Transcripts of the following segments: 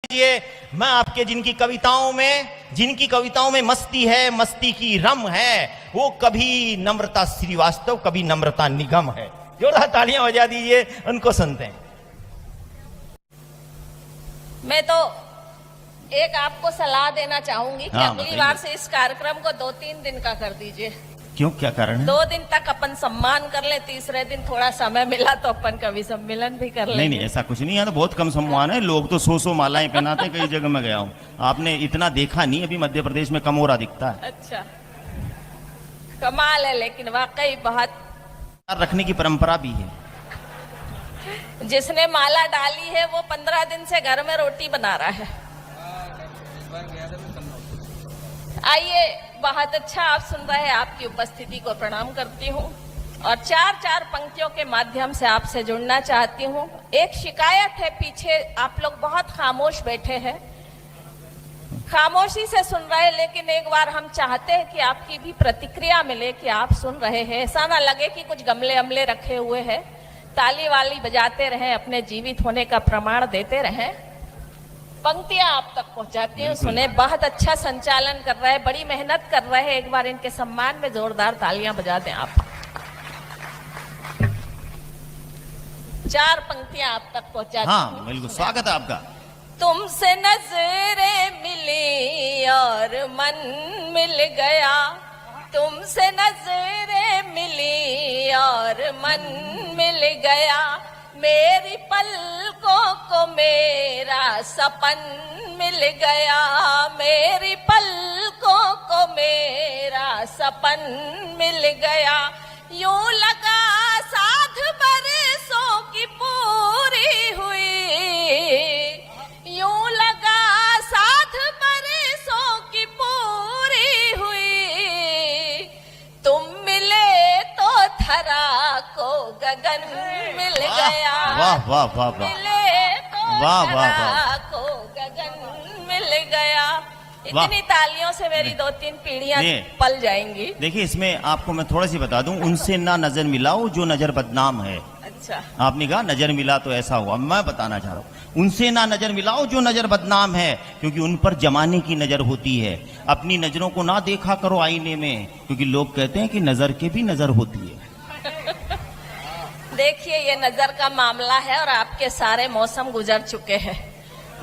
मैं आपके जिनकी कविताओं में मस्ती है, मस्ती की रम है, वो कभी नम्रता श्रीवास्तव, कभी नम्रता निगम है। जोरदार तालियां बजा दीजिए, उनको सुनते हैं। मैं तो एक आपको सलाह देना चाहूंगी कि अगली बार से इस कार्यक्रम को 2-3 दिन का कर दीजिए। क्यों, क्या कारण है? 2 दिन तक अपन सम्मान कर ले, तीसरे दिन थोड़ा समय मिला तो अपन कवि सम्मेलन भी कर ले। नहीं, ऐसा कुछ नहीं है, तो बहुत कम सम्मान है। लोग तो 100 मालाएं पहनाते, कई जगह मैं गया हूँ। आपने इतना देखा नहीं, अभी मध्य प्रदेश में कम हो रहा दिखता है। अच्छा, कमाल है, लेकिन वाकई बहुत रखने की परंपरा भी है। जिसने माला डाली है वो 15 दिन से घर में रोटी बना रहा है। आइए, बहुत अच्छा आप सुन रहे हैं, आपकी उपस्थिति को प्रणाम करती हूँ और 4 पंक्तियों के माध्यम से आपसे जुड़ना चाहती हूँ। एक शिकायत है, पीछे आप लोग बहुत खामोश बैठे हैं, खामोशी से सुन रहे हैं, लेकिन एक बार हम चाहते हैं कि आपकी भी प्रतिक्रिया मिले कि आप सुन रहे हैं। ऐसा ना लगे कि कुछ गमले अमले रखे हुए हैं। ताली वाली बजाते रहें, अपने जीवित होने का प्रमाण देते रहें। पंक्तियां आप तक पहुंचाती हूँ, सुने। बहुत अच्छा संचालन कर रहे हैं, बड़ी मेहनत कर रहे हैं। एक बार इनके सम्मान में जोरदार तालियां बजा दें आप। 4 पंक्तियां आप तक पहुंचाती हूँ। हाँ, बिल्कुल, स्वागत है आपका। तुमसे नजरें मिली और मन मिल गया, तुमसे नजरें मिली और मन मिल गया, मेरी पलकों को मेरा सपन मिल गया, मेरी पलकों को मेरा सपन मिल गया, यूं लगा साध बरसों की पूरी हुई, यूं लगा साध बरसों की पूरी हुई, तुम मिले तो थरा को गगन मिल गया, वाह वाह वाह वाह, मिले तो वाह वाह थरा वाह, को गगन मिल गया। इतनी तालियों से मेरी 2-3 पीढ़ियां पल जाएंगी। देखिए, इसमें आपको मैं थोड़ा सी बता दूं, उनसे ना नजर मिलाओ जो नजर बदनाम है। अच्छा, आपने कहा नजर मिला तो ऐसा हुआ, मैं बताना चाह रहा हूं, उनसे ना नजर मिलाओ जो नजर बदनाम है, क्योंकि उन पर जमाने की नजर होती है। अपनी नजरों को ना देखा करो आईने में, क्योंकि लोग कहते हैं कि नजर के भी नजर होती है। देखिए, ये नजर का मामला है और आपके सारे मौसम गुजर चुके हैं।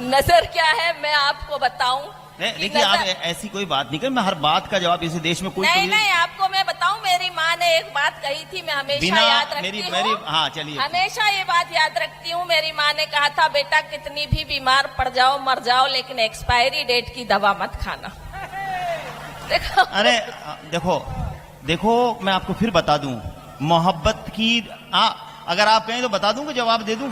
नजर क्या है मैं आपको बताऊं? देखिए, आप ऐसी कोई बात नहीं कर, मैं हर बात का जवाब इस देश में कोई नहीं, आपको मैं बताऊं, मेरी माँ ने एक बात कही थी, मैं हमेशा याद रखती हूँ। हाँ, चलिए, हमेशा ये बात याद रखती हूँ। मेरी माँ ने कहा था, बेटा कितनी भी बीमार पड़ जाओ, मर जाओ, लेकिन एक्सपायरी डेट की दवा मत खाना। देखो, अरे देखो, मैं आपको फिर बता दूं, मोहब्बत की अगर आप कहें तो बता दूं कि जवाब दे दूं?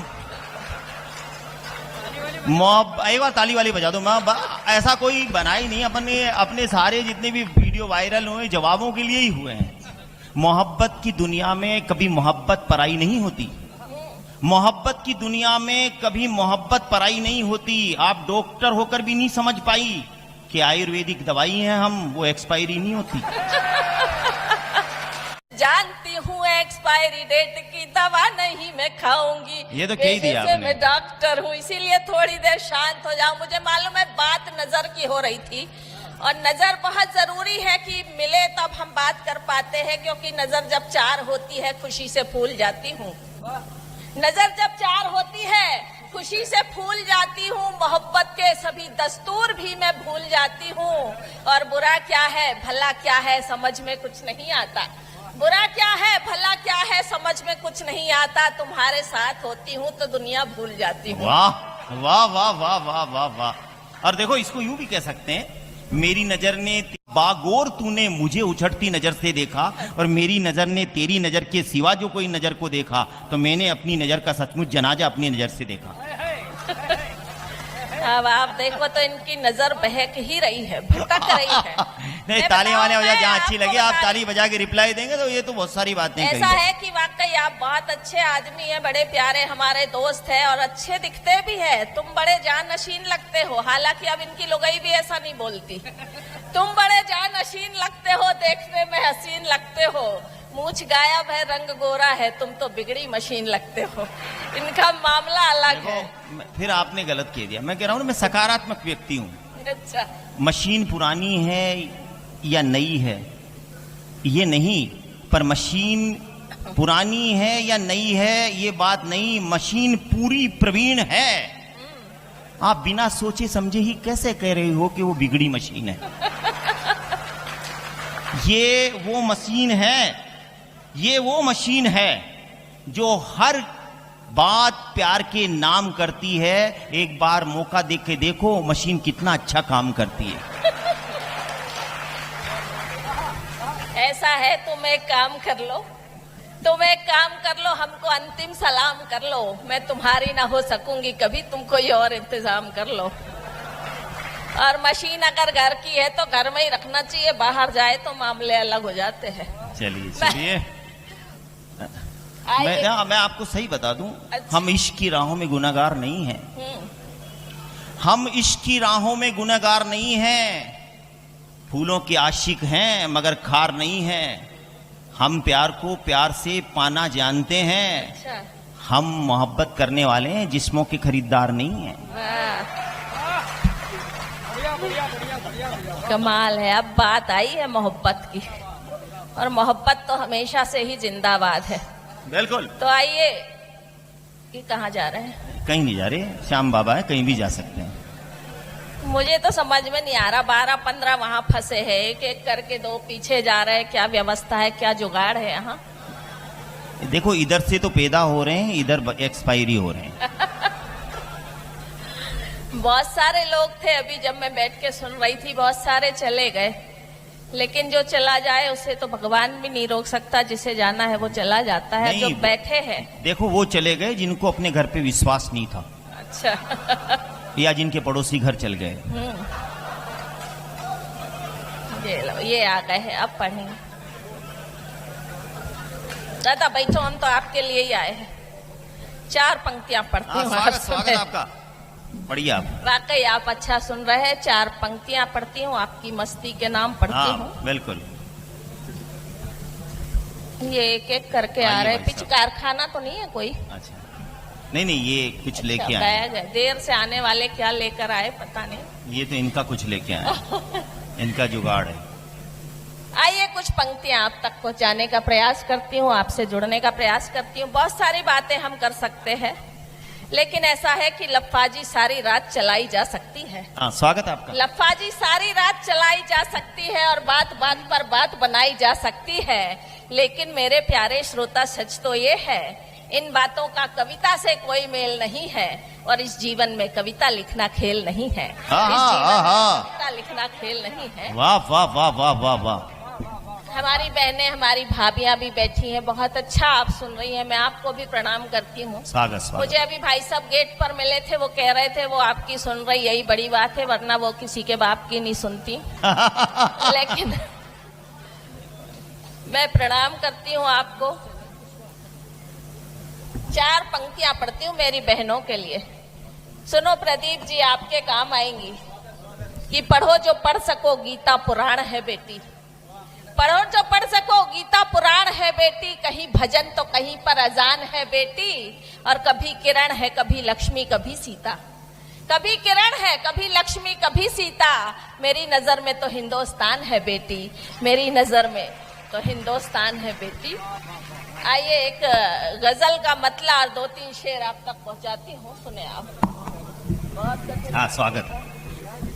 एक बार ताली वाली बजा दो। मैं ऐसा कोई बना ही नहीं, अपने सारे जितने भी वीडियो वायरल हुए जवाबों के लिए ही हुए हैं। मोहब्बत की दुनिया में कभी मोहब्बत पराई नहीं होती, मोहब्बत की दुनिया में कभी मोहब्बत पराई नहीं होती। आप डॉक्टर होकर भी नहीं समझ पाई कि आयुर्वेदिक दवाई है हम, वो एक्सपायरी नहीं होती। जानती हूँ एक्सपायरी डेट की दवा नहीं मैं खाऊंगी, ये तो कह दिया आपने। मैं डॉक्टर हूँ, इसीलिए थोड़ी देर शांत हो जाऊं। मुझे मालूम है बात नजर की हो रही थी, और नजर बहुत जरूरी है कि मिले तब हम बात कर पाते हैं, क्योंकि नजर जब 4 होती है खुशी से फूल जाती हूँ। नजर जब 4 होती है खुशी से फूल जाती हूँ, मोहब्बत के सभी दस्तूर भी मैं भूल जाती हूँ, और बुरा क्या है भला क्या है समझ में कुछ नहीं आता, बुरा क्या है भला क्या है समझ में कुछ नहीं आता, तुम्हारे साथ होती हूँ तो दुनिया भूल जाती हूँ। वाह वाह वाह वाह वाह वाह वाह। और देखो, इसको यूं भी कह सकते हैं, मेरी नजर ने बागोर तूने मुझे उछड़ती नजर से देखा, और मेरी नजर ने तेरी नजर के सिवा जो कोई नजर को देखा, तो मैंने अपनी नजर का सचमुच जनाजा अपनी नजर से देखा। अब आप देखो तो इनकी नजर बहक ही रही है, भटक रही है। नहीं, ताली वाले बजा, जहाँ अच्छी लगी आप ताली बजा के रिप्लाई देंगे तो ये तो बहुत सारी बातें ऐसा है कि वाकई आप बहुत अच्छे आदमी हैं, बड़े प्यारे हमारे दोस्त हैं और अच्छे दिखते भी है। तुम बड़े जानशीन लगते हो, हालांकि अब इनकी लुगाई भी ऐसा नहीं बोलती। तुम बड़े जानशीन लगते हो, देखने में हसीन लगते हो, मूछ गायब है, रंग गोरा है, तुम तो बिगड़ी मशीन लगते हो। इनका मामला अलग है। फिर आपने गलत कह दिया। मैं कह रहा हूँ ना, मैं सकारात्मक व्यक्ति हूँ। अच्छा, मशीन पुरानी है या नई है ये नहीं, पर मशीन पुरानी है या नई है ये बात नहीं, मशीन पूरी प्रवीण है। आप बिना सोचे समझे ही कैसे कह रहे हो कि वो बिगड़ी मशीन है? ये वो मशीन है, ये वो मशीन है जो हर बात प्यार के नाम करती है। एक बार मौका देख के देखो मशीन कितना अच्छा काम करती है। ऐसा है, तुम एक काम कर लो, तुम एक काम कर लो, हमको अंतिम सलाम कर लो। मैं तुम्हारी ना हो सकूंगी कभी, तुम कोई और इंतजाम कर लो। और मशीन अगर घर की है तो घर में ही रखना चाहिए, बाहर जाए तो मामले अलग हो जाते हैं। चलिए चलिए, मैं आपको सही बता दूं, अच्छा। हम इश्क की राहों में गुनहगार नहीं हैं। हम इश्क की राहों में गुनहगार नहीं हैं। फूलों के आशिक हैं मगर खार नहीं हैं। हम प्यार को प्यार से पाना जानते हैं। अच्छा, हम मोहब्बत करने वाले हैं, जिस्मों के खरीदार नहीं हैं। वाह, कमाल है। अब बात आई है मोहब्बत की, और मोहब्बत तो हमेशा से ही जिंदाबाद है। बिल्कुल। तो आइए, कि कहाँ जा रहे हैं? कहीं नहीं जा रहे, श्याम बाबा है, कहीं भी जा सकते हैं। मुझे तो समझ में नहीं आ रहा, 12-15 वहां फंसे हैं, एक एक करके 2 पीछे जा रहे हैं। क्या व्यवस्था है, क्या जुगाड़ है यहाँ? देखो, इधर से तो पैदा हो रहे हैं, इधर एक्सपायरी हो रहे हैं। बहुत सारे लोग थे अभी जब मैं बैठ के सुन रही थी, बहुत सारे चले गए, लेकिन जो चला जाए उसे तो भगवान भी नहीं रोक सकता। जिसे जाना है वो चला जाता है। जो बैठे हैं, देखो, वो चले गए जिनको अपने घर पे विश्वास नहीं था। अच्छा। या जिनके पड़ोसी घर चल गए। ये लो, ये आ गए हैं, अब पढ़ेंगे। दादा बैठो, हम तो आपके लिए ही आए हैं। 4 पंक्तियां पढ़ती हूँ। स्वागत आपका, बढ़िया। वाकई आप अच्छा सुन रहे हैं। 4 पंक्तियां पढ़ती हूँ, आपकी मस्ती के नाम पढ़ती हूँ। बिल्कुल। ये एक एक करके आ रहे हैं। पिच कारखाना तो नहीं है कोई? अच्छा, नहीं, ये कुछ लेके आए। बैग है, देर से आने वाले क्या लेकर आए पता नहीं। ये तो इनका कुछ लेके आए। इनका जुगाड़ है। आइए, कुछ पंक्तियां आप तक पहुंचाने का प्रयास करती हूँ, आपसे जुड़ने का प्रयास करती हूँ। बहुत सारी बातें हम कर सकते हैं, लेकिन ऐसा है कि लफ्फाजी सारी रात चलाई जा सकती है। स्वागत आपका। लफ्फाजी सारी रात चलाई जा सकती है और बात बात पर बात बनाई जा सकती है, लेकिन मेरे प्यारे श्रोता, सच तो ये है, इन बातों का कविता से कोई मेल नहीं है, और इस जीवन में कविता लिखना खेल नहीं है। इस जीवन में कविता लिखना खेल नहीं है। वाह वाह वाह वाह वाह वाह। हमारी बहनें, हमारी भाभियां भी बैठी हैं, बहुत अच्छा आप सुन रही हैं। मैं आपको भी प्रणाम करती हूँ। स्वागत। मुझे अभी भाई साहब गेट पर मिले थे, वो कह रहे थे वो आपकी सुन रही, यही बड़ी बात है, वरना वो किसी के बाप की नहीं सुनती। लेकिन मैं प्रणाम करती हूँ आपको। 4 पंक्तियां पढ़ती हूँ मेरी बहनों के लिए। सुनो प्रदीप जी, आपके काम आएंगी। कि पढ़ो जो पढ़ सको, गीता पुराण है बेटी। पढ़ो जो पढ़ सको, गीता पुराण है बेटी। कहीं भजन तो कहीं पर अजान है बेटी। और कभी किरण है, कभी लक्ष्मी, कभी सीता। कभी किरण है, कभी लक्ष्मी, कभी सीता। मेरी नजर में तो हिंदुस्तान है बेटी। मेरी नजर में तो हिंदुस्तान है बेटी। आइए, एक गजल का मतला और 2-3 शेर आप तक पहुंचाती हूँ, सुने आप। स्वागत।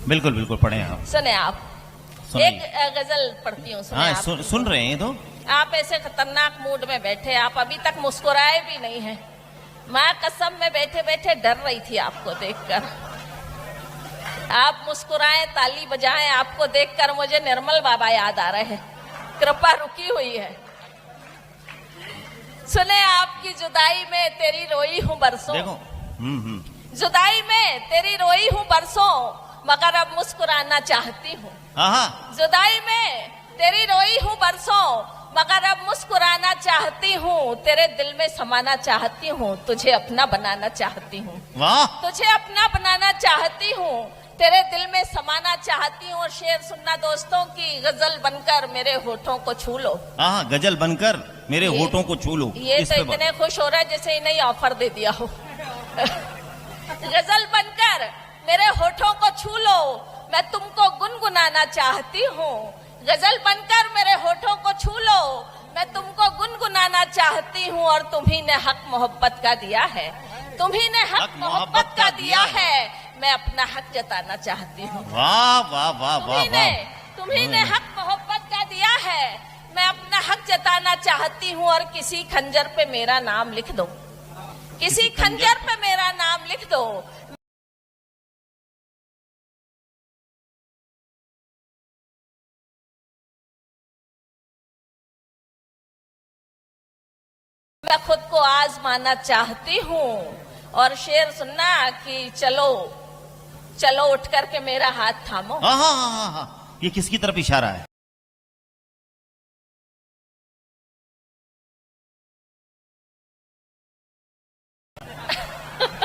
बिल्कुल बिल्कुल, पढ़े आप। सुने आप। एक गजल पढ़ती हूँ, सुने आप। सुन रहे हैं तो? आप ऐसे खतरनाक मूड में बैठे, आप अभी तक मुस्कुराए भी नहीं हैं। माँ कसम, में बैठे बैठे डर रही थी आपको देखकर। आप मुस्कुराएं, ताली बजाएं, आपको देखकर मुझे निर्मल बाबा याद आ रहे हैं। कृपा रुकी हुई है। सुने, आपकी जुदाई में तेरी रोई हूँ बरसों। देखो, जुदाई में तेरी रोई हूँ बरसों, मगर अब मुस्कुराना चाहती हूँ। जुदाई में तेरी रोई हूँ बरसों, मगर अब मुस्कुराना चाहती हूँ। तेरे दिल में समाना चाहती हूँ, तुझे अपना बनाना चाहती हूँ। वाह। तुझे अपना बनाना चाहती हूँ, तेरे दिल में समाना चाहती हूँ और शेर सुनना दोस्तों की गजल बनकर मेरे होठों को छू लो। हाँ, गजल बनकर मेरे होठों को छू लो। ये तो इतने खुश हो रहा है जैसे इन्हें ऑफर दे दिया हो। गजल बनकर मेरे होठों को छू लो, मैं तुमको गुनगुनाना चाहती हूँ। गजल बनकर मेरे होठों को छू लो, मैं तुमको गुनगुनाना चाहती हूँ। और तुम्ही ने हक मोहब्बत का दिया है, तुम्ही ने हक मोहब्बत का दिया है, मैं अपना हक जताना चाहती हूँ। वाह वाह वाह वाह वाह। तुम्ही ने हक मोहब्बत का दिया है, मैं अपना हक जताना चाहती हूँ। और किसी खंजर पे मेरा नाम लिख दो, किसी खंजर पे मेरा नाम लिख दो। मैं खुद को आजमाना चाहती हूँ। और शेर सुनना कि चलो चलो उठ करके मेरा हाथ थामो। हाँ हाँ हाँ हाँ हाँ, ये किसकी तरफ इशारा है?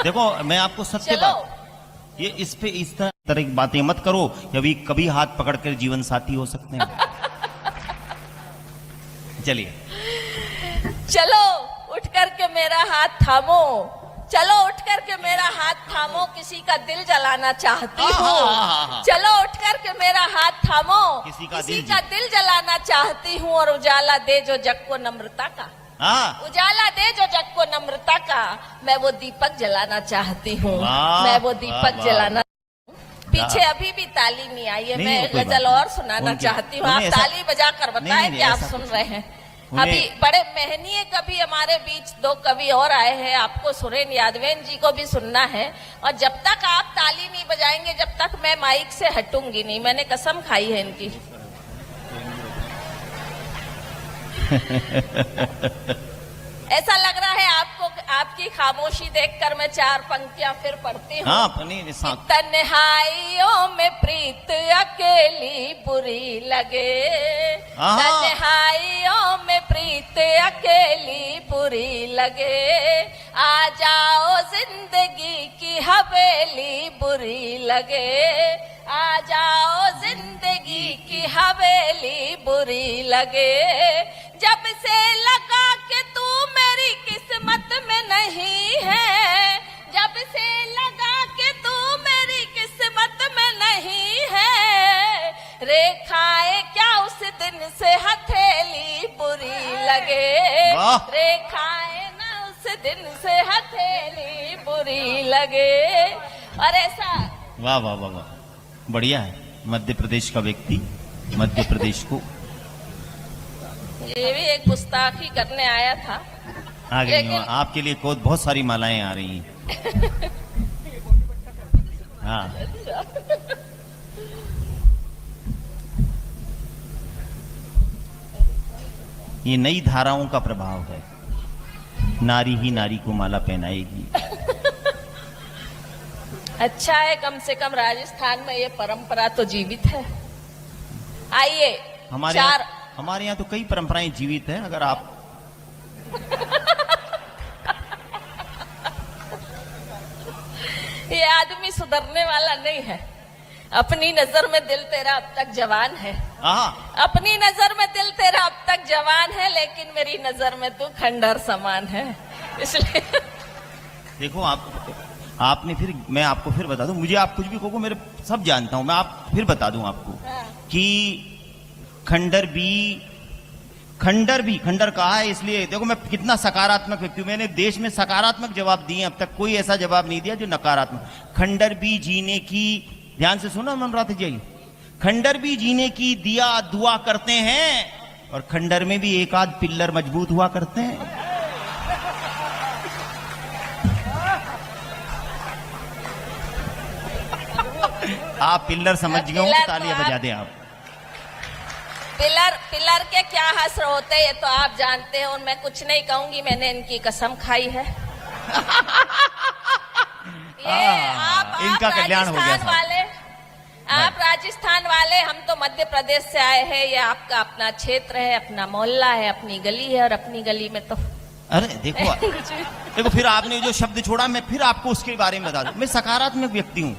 देखो मैं आपको सत्य बात, ये इस पे इस तरह की बातें मत करो कि कभी हाथ पकड़कर जीवन साथी हो सकते हैं। चलिए, चलो उठ करके मेरा हाथ थामो, चलो उठ करके मेरा हाथ थामो, किसी का दिल जलाना चाहती हूँ। चलो उठ करके मेरा हाथ थामो, किसी का दिल जलाना चाहती हूँ। और उजाला दे जो जग को नम्रता का, उजाला दे जो जग को नम्रता का, मैं वो दीपक जलाना चाहती हूँ, मैं वो दीपक जलाना। पीछे अभी भी ताली नहीं आई है, मैं गजल और सुनाना चाहती हूँ। आप ताली बजा कर बताएं कि आप सुन रहे हैं। अभी बड़े मेहनीय कवि हमारे बीच दो कवि और आए हैं, आपको सुरेन यादवेन जी को भी सुनना है। और जब तक आप ताली नहीं बजाएंगे जब तक मैं माइक से हटूंगी नहीं, मैंने कसम खाई है इनकी। ऐसा लग रहा है आपको, आपकी खामोशी देखकर मैं चार पंक्तियां फिर पढ़ती हूँ। तन्हाइयों में प्रीत अकेली बुरी लगे, तन्हाइयों में प्रीत अकेली बुरी लगे, आ जाओ जिंदगी की हवेली बुरी लगे, आ जाओ जिंदगी की हवेली बुरी लगे। जब से लगा कि तू मेरी किस्मत में नहीं है, जब से लगा कि तू मेरी किस्मत में नहीं है, रेखाएं क्या उस दिन से हथेली बुरी लगे, रेखाएं ना उस दिन से हथेली बुरी लगे। और ऐसा वाह वाह वाह वाह, बढ़िया है। मध्य प्रदेश का व्यक्ति मध्य प्रदेश को, ये भी एक गुस्ताखी करने आया था। आ गई आपके लिए बहुत सारी मालाएं आ रही हैं। हाँ, ये नई धाराओं का प्रभाव है, नारी ही नारी को माला पहनाएगी। अच्छा है, कम से कम राजस्थान में ये परंपरा तो जीवित है। आइए, हमारे यहाँ तो कई परंपराएं जीवित हैं। अगर आप ये आदमी सुधरने वाला नहीं है। अपनी नजर में दिल तेरा अब तक जवान है, अपनी नजर में दिल तेरा अब तक जवान है, लेकिन मेरी नजर में तू खंडहर समान है। इसलिए देखो आपने फिर, मैं आपको फिर बता दूं, मुझे आप कुछ भी कहो, मेरे सब जानता हूं मैं, आप फिर बता दूं आपको कि खंडर कहा है। इसलिए देखो मैं कितना सकारात्मक व्यक्ति हूं, मैंने देश में सकारात्मक जवाब दिए, अब तक कोई ऐसा जवाब नहीं दिया जो नकारात्मक। खंडर भी जीने की, ध्यान से सुनो ममरात जी, खंडर भी जीने की दिया दुआ करते हैं, और खंडर में भी एक आध पिल्लर मजबूत हुआ करते हैं। आप पिल्लर समझ गए हो, तालियां बजा दें आप। पिलर के क्या हस्र होते हैं ये तो आप जानते हैं, और मैं कुछ नहीं कहूंगी, मैंने इनकी कसम खाई है। ये आप इनका कल्याण हो गया वाले, आप राजस्थान वाले, हम तो मध्य प्रदेश से आए हैं। ये आपका अपना क्षेत्र है, अपना मोहल्ला है, अपनी गली है, और अपनी गली में तो अरे देखो फिर आपने जो शब्द छोड़ा, मैं फिर आपको उसके बारे में बता दूं। मैं सकारात्मक व्यक्ति हूं।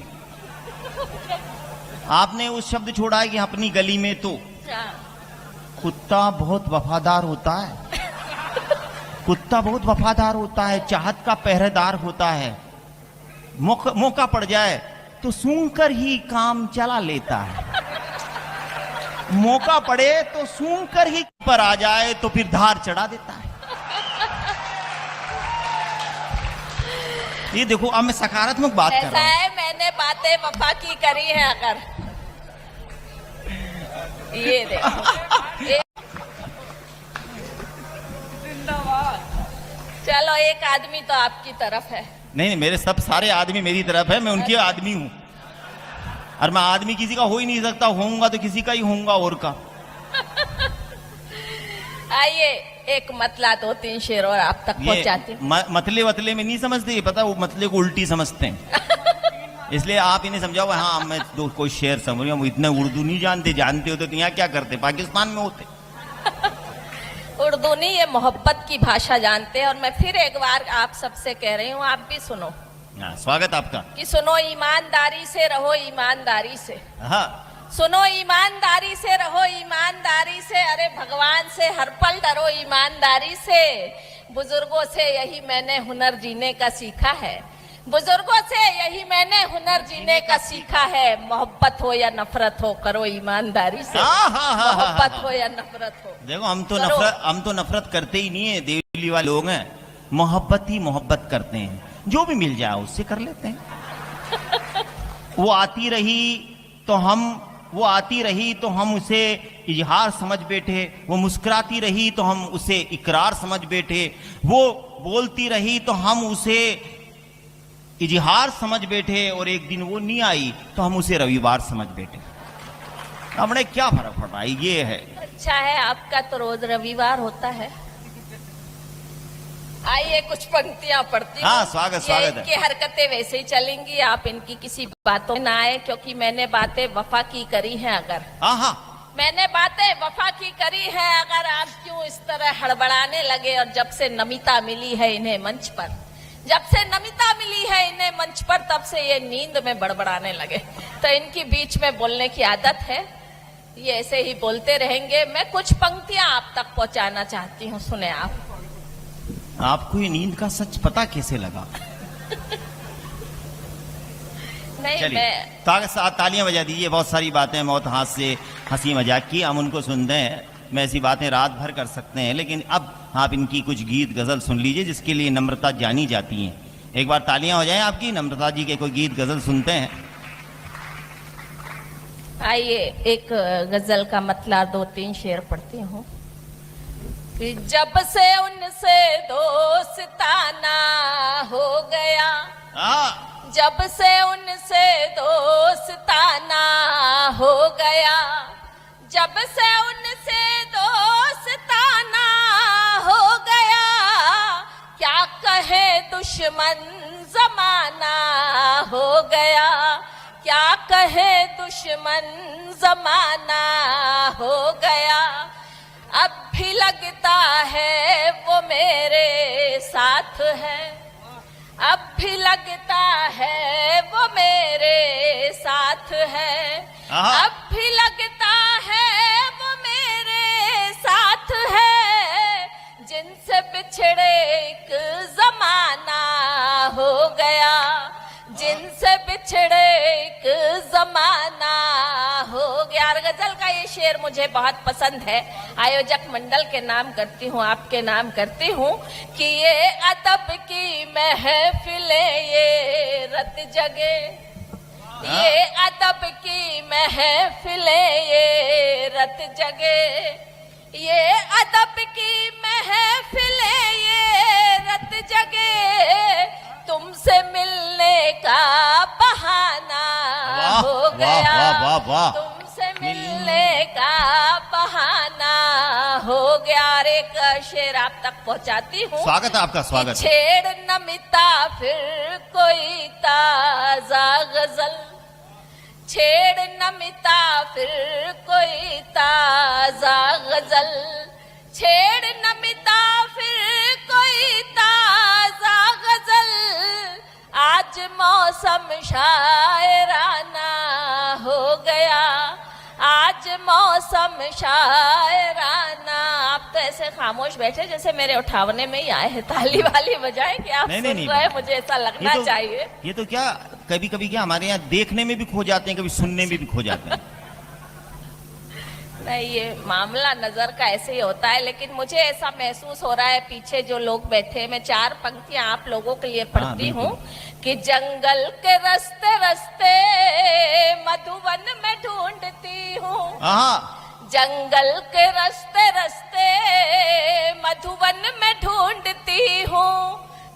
आपने उस शब्द छोड़ा है कि अपनी गली में तो क्या? कुत्ता बहुत वफादार होता है। कुत्ता बहुत वफादार होता है, चाहत का पहरेदार होता है। मौका पड़ जाए तो सूंघ कर ही काम चला लेता है। मौका पड़े तो सूंघ कर ही पर आ जाए तो फिर धार चढ़ा देता है। ये देखो, अब मैं सकारात्मक बात कर ऐसा रहा हूं। है, मैंने बातें वफा की करी है। अगर ये देखो चलो, एक आदमी तो आपकी तरफ है। नहीं, मेरे सब सारे आदमी मेरी तरफ है, मैं उनकी आदमी हूं। और मैं आदमी किसी का हो ही नहीं सकता, होऊंगा तो किसी का ही होऊंगा और का। आइए, एक मतला 2-3 शेर और आप तक पहुंचाती हूँ। मतले वतले में नहीं समझते, ये पता, वो मतले को उल्टी समझते हैं। इसलिए आप इन्हें समझाओ। हाँ, मैं कोई शेर समझ रहा हूँ, इतना उर्दू नहीं जानते होते तो यहाँ क्या करते, पाकिस्तान में होते। उर्दू नहीं, ये मोहब्बत की भाषा जानते हैं। और मैं फिर एक बार आप सबसे कह रही हूँ, आप भी सुनो। स्वागत आपका। कि सुनो, ईमानदारी से रहो, ईमानदारी से। हाँ, सुनो, ईमानदारी से रहो, ईमानदारी से। अरे भगवान से हर पल डरो, ईमानदारी से। बुजुर्गों से यही मैंने हुनर जीने का सीखा है। बुजुर्गों से यही मैंने हुनर जीने का सीखा है। मोहब्बत हो या नफरत हो, करो ईमानदारी से। मोहब्बत हो या नफरत हो। देखो, हम तो नफरत करते ही नहीं है। दिल्ली वाले लोग हैं, मोहब्बत ही मोहब्बत करते हैं। जो भी मिल जाए उससे कर लेते हैं। वो आती रही तो हम उसे इजहार समझ बैठे। वो मुस्कुराती रही तो हम उसे इकरार समझ बैठे। वो बोलती रही तो हम उसे इजहार समझ बैठे। और एक दिन वो नहीं आई तो हम उसे रविवार समझ बैठे। हमने क्या फर्क पड़ा, ये है। अच्छा है, आपका तो रोज रविवार होता है। आइए, कुछ पंक्तियां पढ़ती हूँ। हाँ, स्वागत है। इनकी हरकतें वैसे ही चलेंगी, आप इनकी किसी बातों में ना आए, क्योंकि मैंने बातें वफा की करी हैं। अगर हाँ, मैंने बातें वफा की करी है, अगर आप क्यों इस तरह हड़बड़ाने लगे। और जब से नमिता मिली है इन्हें मंच पर, तब से ये नींद में बड़बड़ाने लगे। तो इनकी बीच में बोलने की आदत है, ये ऐसे ही बोलते रहेंगे। मैं कुछ पंक्तियां आप तक पहुंचाना चाहती हूँ, सुने आप। आपको ये नींद का सच पता कैसे लगा? नहीं, चलिए, तालियां बजा दीजिए। बहुत सारी बातें, मौत हाथ से हंसी मजाक की, हम उनको सुनते हैं। मैं ऐसी बातें रात भर कर सकते हैं, लेकिन अब आप इनकी कुछ गीत गजल सुन लीजिए, जिसके लिए नम्रता जानी जाती है। एक बार तालियां हो जाएं आपकी। नम्रता जी के कोई गीत गजल सुनते हैं। आइए, एक गजल का मतला 2-3 शेर पढ़ती हूँ। कि जब से उनसे दोस्ताना हो गया, जब से उनसे दोस्ताना हो गया, जब से उनसे दोस्ताना हो गया, क्या कहे दुश्मन जमाना हो गया, क्या कहे दुश्मन जमाना हो गया। अब भी लगता है वो मेरे साथ है, अब भी लगता है वो मेरे साथ है, अब भी लगता है वो मेरे साथ है। जिनसे बिछड़े एक जमाना हो गया, जिनसे बिछड़े एक जमाना हो गया। गजल का ये शेर मुझे बहुत पसंद है। आयोजक मंडल के नाम करती हूँ, आपके नाम करती हूँ कि ये अदब की महफिलें ये रत जगे, ये अदब की महफिलें ये रत जगे, ये अदब की महफिलें ये रत जगे। तुमसे मिलने का बहाना हो गया, तुमसे मिलने का बहाना हो गया। और एक शेर आप तक पहुंचाती हूँ। स्वागत है आपका, स्वागत। छेड़ न मिटा फिर कोई ताजा गजल, छेड़ न मिटा फिर कोई ताजा गजल, छेड़ न मिटा फिर कोई ताजा गजल। आज मौसम शायराना हो गया, मौसम शायराना। आप तो ऐसे खामोश बैठे जैसे मेरे उठावने में ही आए हैं। ताली वाली बजाएं कि आप नहीं, सुन नहीं, रहे हैं, मुझे ऐसा लगना चाहिए। ये तो क्या कभी कभी क्या हमारे यहाँ देखने में भी खो जाते हैं, कभी सुनने में भी खो जाते हैं। नहीं, ये मामला नजर का ऐसे ही होता है, लेकिन मुझे ऐसा महसूस हो रहा है पीछे जो लोग बैठे हैं। मैं 4 पंक्तियां आप लोगों के लिए पढ़ती हूँ कि जंगल के रास्ते रास्ते मधुवन में ढूंढती हूँ, जंगल के रास्ते रास्ते मधुवन में ढूंढती हूँ,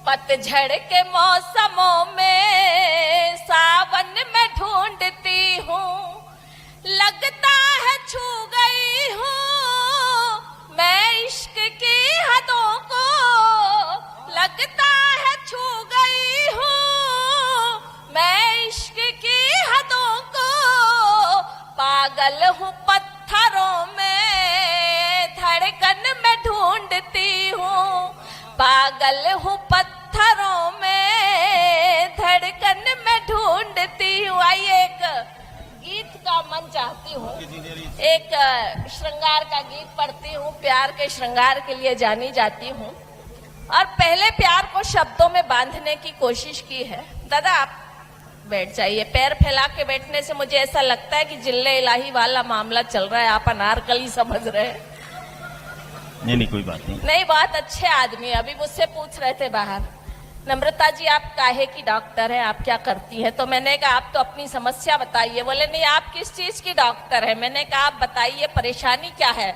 पतझड़ के मौसमों में सावन में ढूंढती हूँ, लगता है छू गई हूँ मैं इश्क की हदों को, लगता है छू गई हूँ मैं इश्क की हदों को, पागल हूँ पत्थरों में धड़कन में ढूंढती हूँ, पागल हूँ पत्थरों में धड़कन में ढूंढती हूँ। आइए एक गीत का मन चाहती हूँ, एक श्रृंगार का गीत पढ़ती हूँ। प्यार के श्रृंगार के लिए जानी जाती हूँ और पहले प्यार को शब्दों में बांधने की कोशिश की है। दादा आप बैठ जाइए, पैर फैला के बैठने से मुझे ऐसा लगता है कि जिल्ले इलाही वाला मामला चल रहा है, आप अनारकली समझ रहे हैं। नहीं, कोई बात नहीं। नहीं, बहुत अच्छे आदमी। अभी मुझसे पूछ रहे थे बाहर, नम्रता जी आप काहे की डॉक्टर हैं, आप क्या करती हैं? तो मैंने कहा आप तो अपनी समस्या बताइए। बोले नहीं, आप किस चीज की डॉक्टर है? मैंने कहा आप बताइए परेशानी क्या है?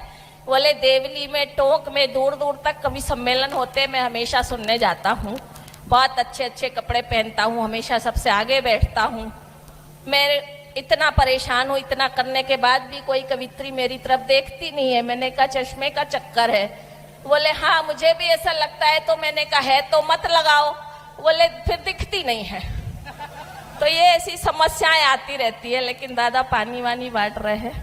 बोले देवली में, टोंक में, दूर दूर तक कभी सम्मेलन होते मैं हमेशा सुनने जाता हूँ, बहुत अच्छे अच्छे कपड़े पहनता हूँ, हमेशा सबसे आगे बैठता हूँ, मैं इतना परेशान हूँ, इतना करने के बाद भी कोई कवित्री मेरी तरफ देखती नहीं है। मैंने कहा चश्मे का चक्कर है। बोले हाँ मुझे भी ऐसा लगता है। तो मैंने कहा है तो मत लगाओ। बोले फिर दिखती नहीं है। तो ये ऐसी समस्याएं आती रहती है। लेकिन दादा पानी वानी बांट रहे हैं।